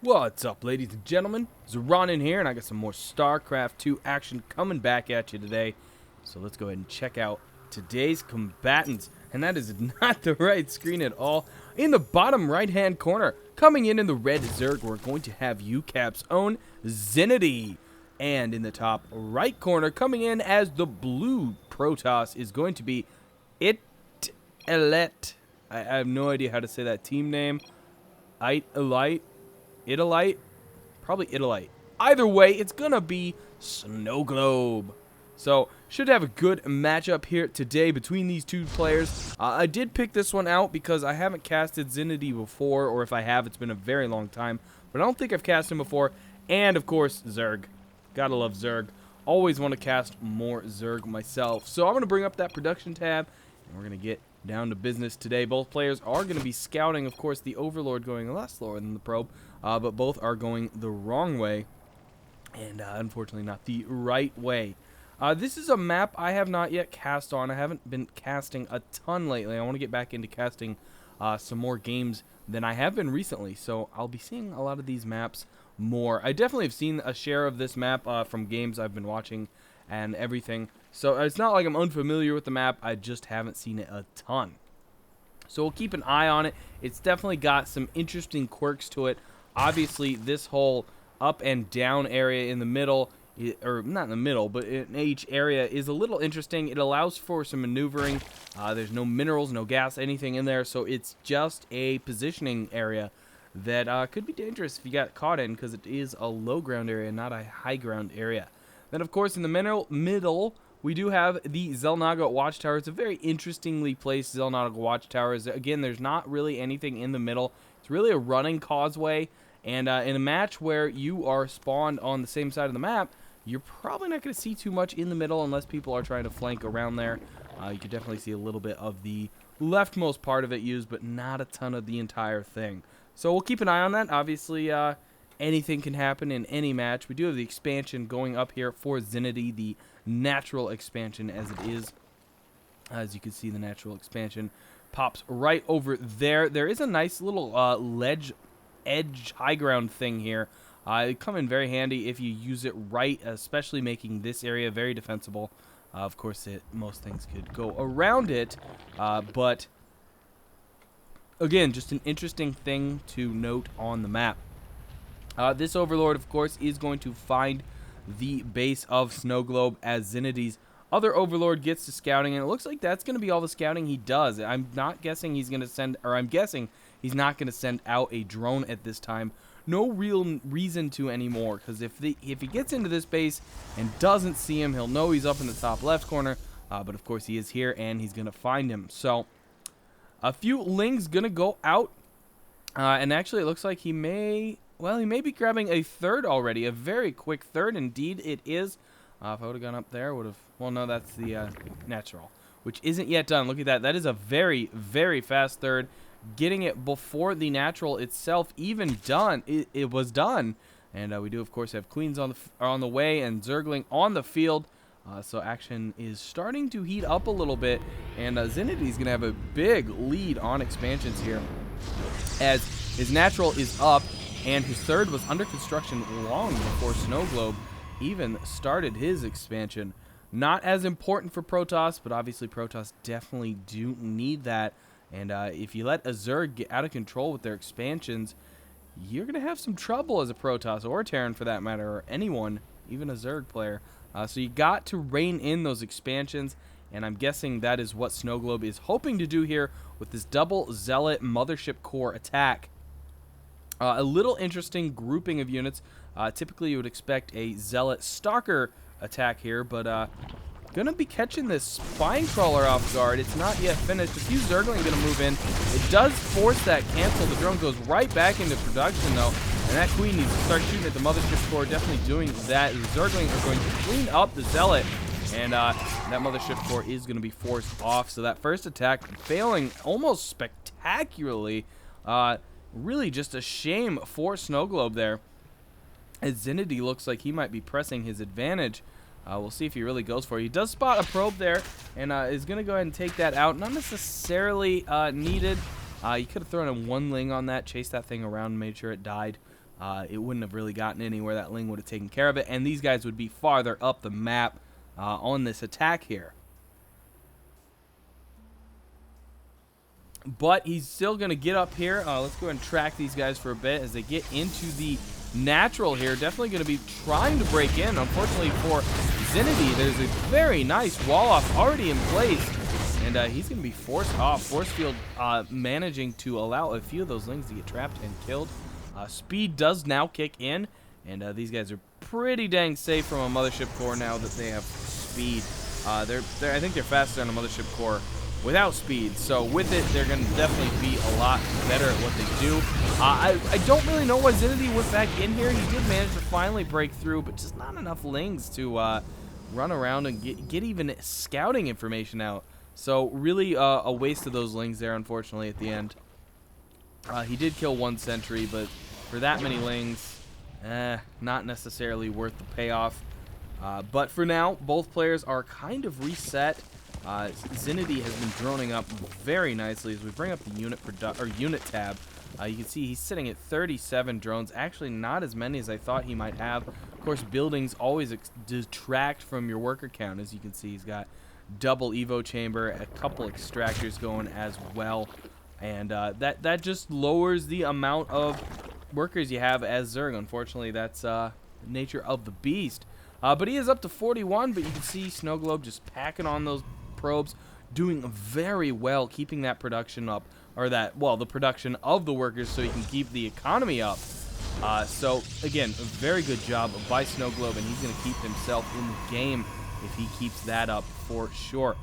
What's up, ladies and gentlemen? Zoronden here, and I got some more Starcraft 2 action coming back at you today. So let's go ahead and check out today's combatants. And that is not the right screen at all. In the bottom right-hand corner, coming in the red Zerg, we're going to have UCAP's own Xinity. And in the top right corner, coming in as the blue Protoss, is going to be ItElit. I have no idea how to say that team name. ItElit? Probably ItElit. Either way, it's going to be SnOwGlobe. So, should have a good matchup here today between these two players. I did pick this one out because I haven't casted Xinity before, or if I have, it's been a very long time. But I don't think I've cast him before. And, of course, Zerg. Gotta love Zerg. Always want to cast more Zerg myself. So, I'm going to bring up that production tab, and we're going to get down to business today. Both players are going to be scouting, of course, the Overlord going a lot slower than the Probe, but both are going the wrong way, and unfortunately not the right way. This is a map I have not yet cast on. I haven't been casting a ton lately. I want to get back into casting some more games than I have been recently, so I'll be seeing a lot of these maps more. I definitely have seen a share of this map from games I've been watching and everything. So it's not like I'm unfamiliar with the map, I just haven't seen it a ton. So we'll keep an eye on it. It's definitely got some interesting quirks to it. Obviously, this whole up and down area in the middle, or not in the middle, but in each area is a little interesting. It allows for some maneuvering. There's no minerals, no gas, anything in there, so it's just a positioning area that could be dangerous if you got caught in, because it is a low ground area, not a high ground area. Then, of course, in the middle, we do have the Xel'Naga Watchtower. It's a very interestingly placed Xel'Naga Watchtower. Again, there's not really anything in the middle. It's really a running causeway. And in a match where you are spawned on the same side of the map, you're probably not going to see too much in the middle unless people are trying to flank around there. You can definitely see a little bit of the leftmost part of it used, but not a ton of the entire thing. So we'll keep an eye on that. Obviously, anything can happen in any match. We do have the expansion going up here for Xinity, the natural expansion as it is. As you can see, the natural expansion pops right over there. There is a nice little ledge, edge, high ground thing here. It come in very handy if you use it right, especially making this area very defensible. Of course, most things could go around it, but again, just an interesting thing to note on the map. This Overlord, of course, is going to find the base of SnOwGlobe as Xinity's other Overlord gets to scouting, and it looks like that's going to be all the scouting he does. I'm not guessing he's going to send, or I'm guessing he's not going to send out a drone at this time. No real reason to anymore, because if he gets into this base and doesn't see him, he'll know he's up in the top left corner, but of course he is here, and he's going to find him. So, a few Lings going to go out, and actually it looks like he may... Well, he may be grabbing a third already. A very quick third, indeed it is. If I would have gone up there, would have... Well, no, that's the natural, which isn't yet done. Look at that. That is a very, very fast third. Getting it before the natural itself even done. It was done. And we do, of course, have Queens on the way and Zergling on the field. So action is starting to heat up a little bit. And Xinity's going to have a big lead on expansions here, as his natural is up. And his third was under construction long before SnOwGlobe even started his expansion. Not as important for Protoss, but obviously Protoss definitely do need that. And if you let a Zerg get out of control with their expansions, you're going to have some trouble as a Protoss, or a Terran for that matter, or anyone, even a Zerg player. So you got to rein in those expansions, and I'm guessing that is what SnOwGlobe is hoping to do here with this double Zealot Mothership Core attack. A little interesting grouping of units. Typically, you would expect a Zealot Stalker attack here, but gonna be catching this Spine Crawler off guard. It's not yet finished. A few Zergling gonna move in. It does force that cancel. The drone goes right back into production, though, and that Queen needs to start shooting at the Mothership Core. Definitely doing that. The Zergling are going to clean up the Zealot, and that Mothership Core is gonna be forced off. So that first attack failing almost spectacularly. Really just a shame for SnOwGlobe there, as Xinity looks like he might be pressing his advantage. We'll see if he really goes for it. He does spot a probe there, and is going to go ahead and take that out. Not necessarily needed. You could have thrown in one Ling on that, chased that thing around, made sure it died. it wouldn't have really gotten anywhere. That Ling would have taken care of it, and these guys would be farther up the map on this attack here. But he's still going to get up here. Let's go ahead and track these guys for a bit as they get into the natural here. Definitely going to be trying to break in. Unfortunately for Xinity, there's a very nice wall-off already in place. And he's going to be forced off. Force field managing to allow a few of those Lings to get trapped and killed. Speed does now kick in. And these guys are pretty dang safe from a Mothership Core now that they have speed. I think they're faster on a Mothership Core without speed, so with it, they're going to definitely be a lot better at what they do. I don't really know why Xinity went back in here. He did manage to finally break through, but just not enough Lings to run around and get even scouting information out. So really a waste of those Lings there, unfortunately, at the end. He did kill one sentry, but for that many Lings, not necessarily worth the payoff. But for now, both players are kind of reset. Xinity has been droning up very nicely as we bring up the unit tab. You can see he's sitting at 37 drones, actually not as many as I thought he might have. Of course, buildings always detract from your worker count. As you can see, he's got double Evo chamber, a couple extractors going as well, and that just lowers the amount of workers you have as Zerg. Unfortunately, that's the nature of the beast. But he is up to 41, but you can see SnOwGlobe just packing on those probes, doing very well, keeping that production up, or the production of the workers, so he can keep the economy up. So again, a very good job by SnOwGlobe, and he's going to keep himself in the game if he keeps that up for sure.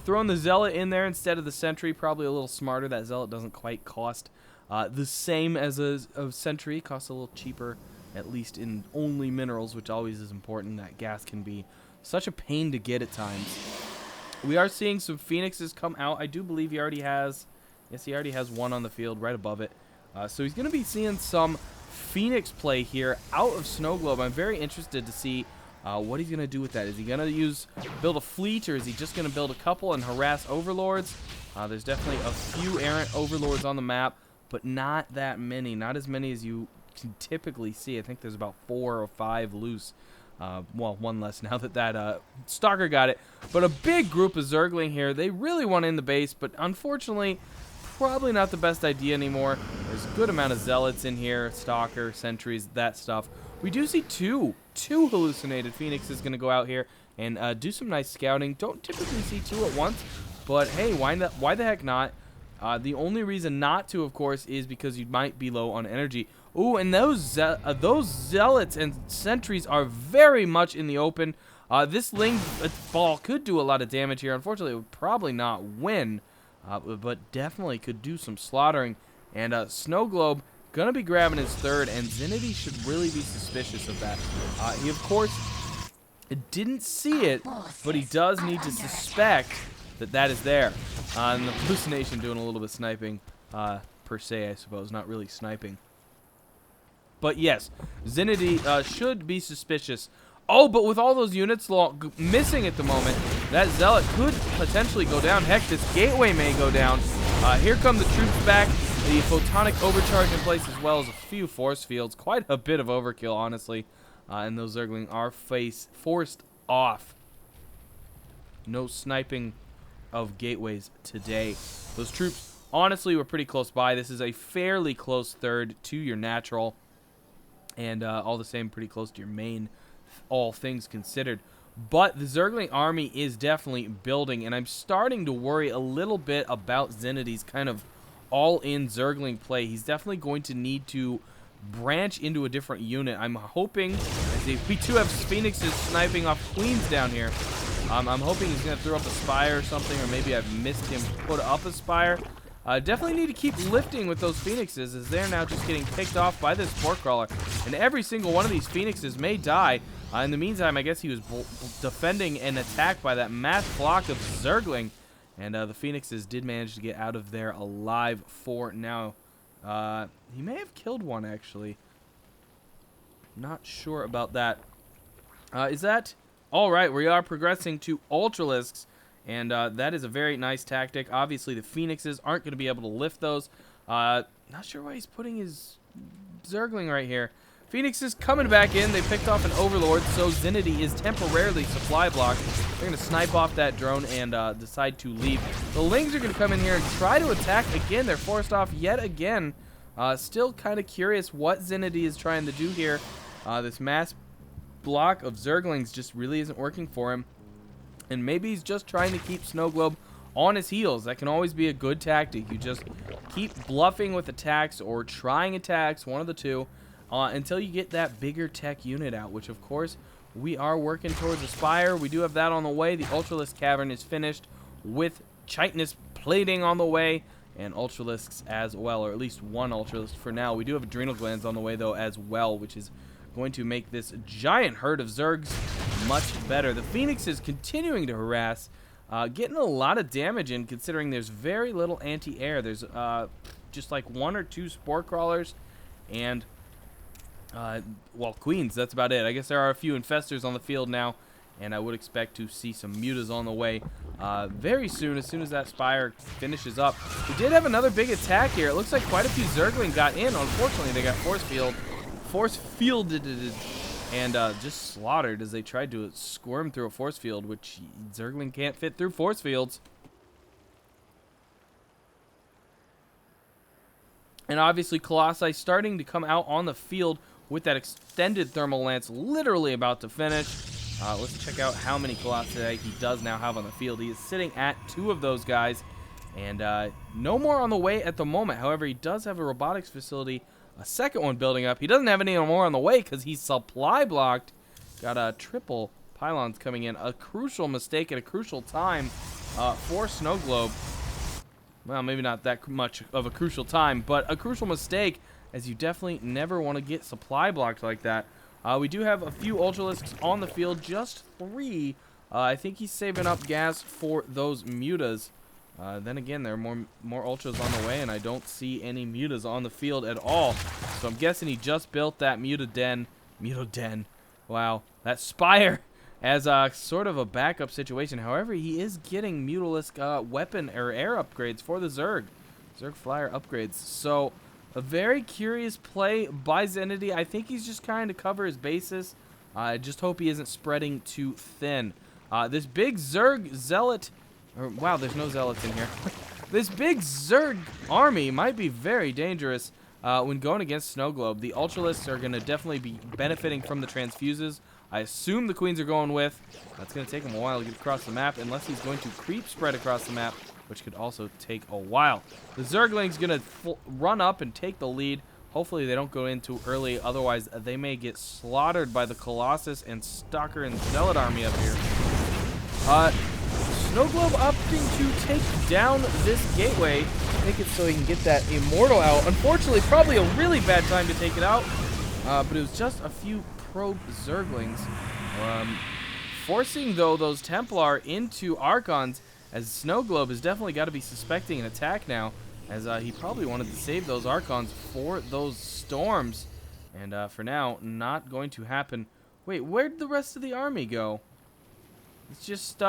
Throwing the Zealot in there instead of the Sentry, probably a little smarter. That Zealot doesn't quite cost the same as a Sentry, costs a little cheaper, at least in only minerals, which always is important. That gas can be such a pain to get at times. We are seeing some Phoenixes come out. I do believe he already has, yes, he already has one on the field right above it. So he's going to be seeing some Phoenix play here out of SnOwGlobe. I'm very interested to see what he's going to do with that. Is he going to build a fleet, or is he just going to build a couple and harass overlords? There's definitely a few errant overlords on the map, but not that many. Not as many as you can typically see. I think there's about 4 or 5 loose. Well, one less now that Stalker got it. But a big group of Zergling here. They really want in the base, but unfortunately, probably not the best idea anymore. There's a good amount of Zealots in here, Stalker, Sentries, that stuff. We do see two hallucinated Phoenixes going to go out here and do some nice scouting. Don't typically see 2 at once, but hey, why the heck not? The only reason not to, of course, is because you might be low on energy. Ooh, and those Zealots and Sentries are very much in the open. This Ling ball could do a lot of damage here. Unfortunately, it would probably not win, but definitely could do some slaughtering. And SnOwGlobe going to be grabbing his third, and Xinity should really be suspicious of that. He, of course, didn't see it, but he does need to suspect that is there. And the hallucination doing a little bit of sniping, per se, I suppose. Not really sniping. But yes, Xinity should be suspicious. Oh, but with all those units missing at the moment, that Zealot could potentially go down. Heck, this Gateway may go down. Here come the troops back. The Photonic Overcharge in place, as well as a few force fields. Quite a bit of overkill, honestly. And those Zergling are forced off. No sniping of gateways today. Those troops, honestly, were pretty close by. This is a fairly close third to your natural. And all the same, pretty close to your main, all things considered. But the Zergling army is definitely building, and I'm starting to worry a little bit about Xinity's kind of all-in Zergling play. He's definitely going to need to branch into a different unit. I'm hoping, we do have Phoenixes sniping off Queens down here. I'm hoping he's going to throw up a Spire or something, or maybe I've missed him put up a Spire. Definitely need to keep lifting with those Phoenixes, as they're now just getting picked off by this Spore Crawler. And every single one of these Phoenixes may die. In the meantime, I guess he was defending an attack by that mass flock of Zergling. And the Phoenixes did manage to get out of there alive for now. He may have killed one, actually. Not sure about that. Is that... Alright, we are progressing to Ultralisks. And that is a very nice tactic. Obviously, the Phoenixes aren't going to be able to lift those. Not sure why he's putting his Zergling right here. Phoenix is coming back in. They picked off an Overlord, so Xinity is temporarily supply blocked. They're going to snipe off that drone and decide to leave. The Lings are going to come in here and try to attack again. They're forced off yet again. Still kind of curious what Xinity is trying to do here. This mass block of Zerglings just really isn't working for him. And maybe he's just trying to keep SnOwGlobe on his heels. That can always be a good tactic. You just keep bluffing with attacks or trying attacks, one of the two, until you get that bigger tech unit out, which of course we are working towards a Spire. We do have that on the way. The Ultralisk Cavern is finished with chitinous plating on the way and Ultralisks as well, or at least one Ultralisk for now. We do have Adrenal Glands on the way though as well, which is going to make this giant herd of Zergs much better. The Phoenix is continuing to harass, getting a lot of damage in considering there's very little anti-air. There's just like 1 or 2 Spore Crawlers and well, Queens, that's about it. I guess there are a few Infestors on the field now, and I would expect to see some Mutas on the way very soon, as soon as that Spire finishes up. We did have another big attack here. It looks like quite a few Zergling got in. Unfortunately, they got force fielded and just slaughtered as they tried to squirm through a force field, which Zergling can't fit through force fields. And obviously, Colossi starting to come out on the field with that extended thermal lance literally about to finish. Let's check out how many Colossi he does now have on the field. He is sitting at 2 of those guys, and no more on the way at the moment. However, he does have a robotics facility, a second one building up. He doesn't have any more on the way because he's supply blocked. Got a triple pylons coming in. A crucial mistake at a crucial time for SnOwGlobe. Well, maybe not that much of a crucial time, but a crucial mistake, as you definitely never want to get supply blocked like that. We do have a few Ultralisks on the field, just 3. I think he's saving up gas for those Mutas. Then again, there are more Ultras on the way, and I don't see any Mutas on the field at all. So I'm guessing he just built that Muta den. Wow, that Spire as sort of a backup situation. However, he is getting Mutalisk weapon or air upgrades for the Zerg Flyer upgrades. So a very curious play by Xinity. I think he's just trying to cover his bases. I just hope he isn't spreading too thin. This big Zerg Zealot, wow, there's no Zealots in here. This big Zerg army might be very dangerous when going against SnOwGlobe. The Ultralisks are going to definitely be benefiting from the transfuses. I assume the Queens are going with. That's going to take him a while to get across the map, unless he's going to creep spread across the map, which could also take a while. The Zergling's going to run up and take the lead. Hopefully they don't go in too early, otherwise they may get slaughtered by the Colossus and Stalker and Zealot army up here. SnOwGlobe opting to take down this gateway, make it so he can get that Immortal out. Unfortunately, probably a really bad time to take it out, but it was just a few probe Zerglings. Forcing, though, those Templar into Archons, as SnOwGlobe has definitely got to be suspecting an attack now, as he probably wanted to save those Archons for those storms. And for now, not going to happen. Wait, where'd the rest of the army go? It's just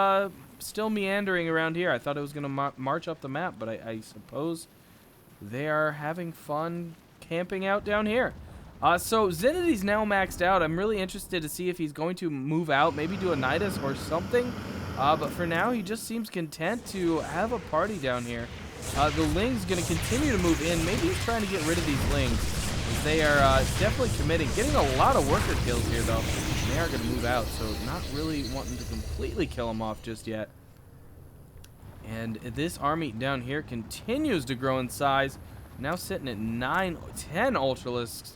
still meandering around here. I thought it was going to march up the map, but I suppose they are having fun camping out down here. So Xinity's now maxed out. I'm really interested to see if he's going to move out, maybe do a Nidus or something. But for now, he just seems content to have a party down here. The Ling's going to continue to move in. Maybe he's trying to get rid of these Lings. They are definitely committing. Getting a lot of worker kills here, though. They are going to move out, so not really wanting to completely kill them off just yet. And this army down here continues to grow in size. Now sitting at 10 Ultralisks.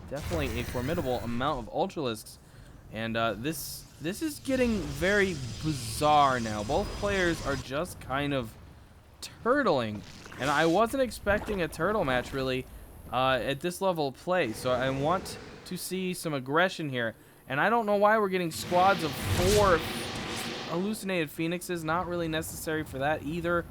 Definitely a formidable amount of Ultralisks. And this is getting very bizarre now. Both players are just kind of turtling. And I wasn't expecting a turtle match, really, at this level of play. So I want to see some aggression here. And I don't know why we're getting squads of 4 hallucinated Phoenixes. Not really necessary for that either.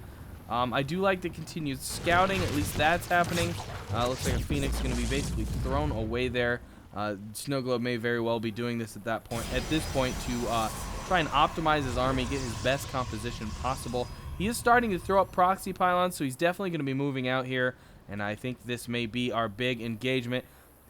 I do like the continued scouting. At least that's happening. Looks like a Phoenix is going to be basically thrown away there. SnOwGlobe may very well be doing this at this point to try and optimize his army, get his best composition possible. He is starting to throw up proxy pylons, so he's definitely going to be moving out here and I think this may be our big engagement.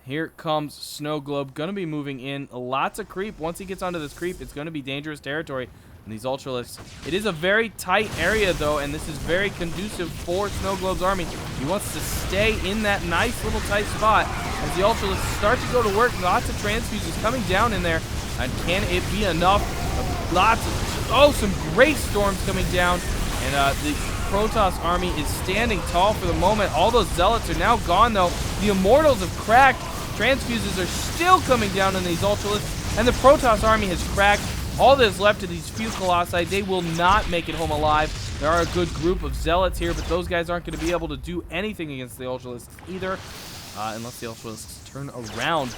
Here comes SnOwGlobe, going to be moving in. Lots of creep. Once he gets onto this creep, it's going to be dangerous territory. And these Ultralisks. It is a very tight area, though, and this is very conducive for SnOwGlobe's army. He wants to stay in that nice little tight spot as the Ultralisks start to go to work. Lots of transfuses coming down in there. And can it be enough? Lots of, some great storms coming down. And the Protoss army is standing tall for the moment. All those Zealots are now gone, though. The Immortals have cracked. Transfuses are still coming down on these Ultralisks. And the Protoss army has cracked. All that is left of these few Colossi, they will not make it home alive. There are a good group of Zealots here, but those guys aren't going to be able to do anything against the Ultralisks either, unless the Ultralisks turn around.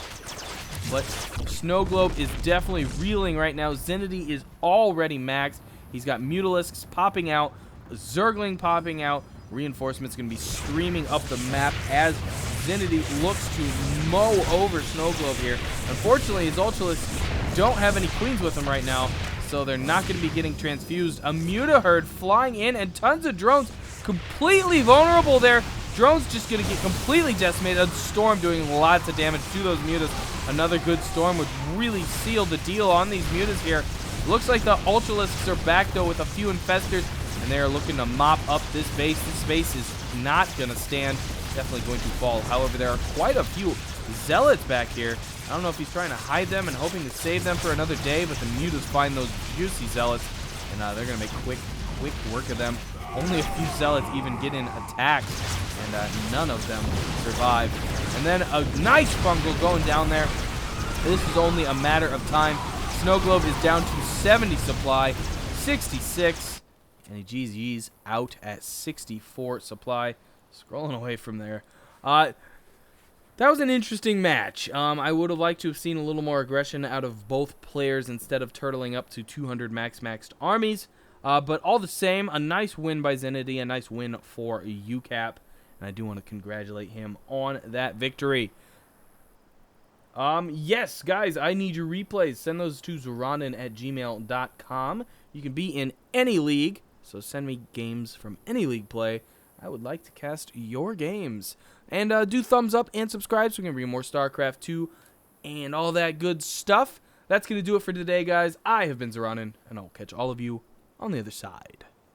But SnOwGlobe is definitely reeling right now. Xinity is already maxed. He's got Mutalisks popping out, Zergling popping out. Reinforcements going to be streaming up the map as Xinity looks to mow over SnOwGlobe here. Unfortunately, his Ultralisks don't have any queens with them right now, so they're not going to be getting transfused. A Mutaherd flying in and tons of drones completely vulnerable there. Drones just going to get completely decimated. A storm doing lots of damage to those mutas. Another good storm would really seal the deal on these mutas here. Looks like the Ultralisks are back, though, with a few infestors, and they are looking to mop up this base. This base is not going to stand. Definitely going to fall. However, there are quite a few Zealots back here. I don't know if he's trying to hide them and hoping to save them for another day, but the mutas find those juicy Zealots, and they're going to make quick work of them. Only a few Zealots even get in attacked, and none of them survive. And then a nice fungal going down there. This is only a matter of time. SnOwGlobe is down to 70 supply, 66, and GG's out at 64 supply. Scrolling away from there. That was an interesting match. I would have liked to have seen a little more aggression out of both players instead of turtling up to 200 maxed armies. But all the same, a nice win by Xinity, a nice win for UCAP. And I do want to congratulate him on that victory. Yes, guys, I need your replays. Send those to Zoronden@gmail.com. You can be in any league, so send me games from any league play. I would like to cast your games. And do thumbs up and subscribe so we can bring more Starcraft 2 and all that good stuff. That's going to do it for today, guys. I have been Zoronden, and I'll catch all of you on the other side.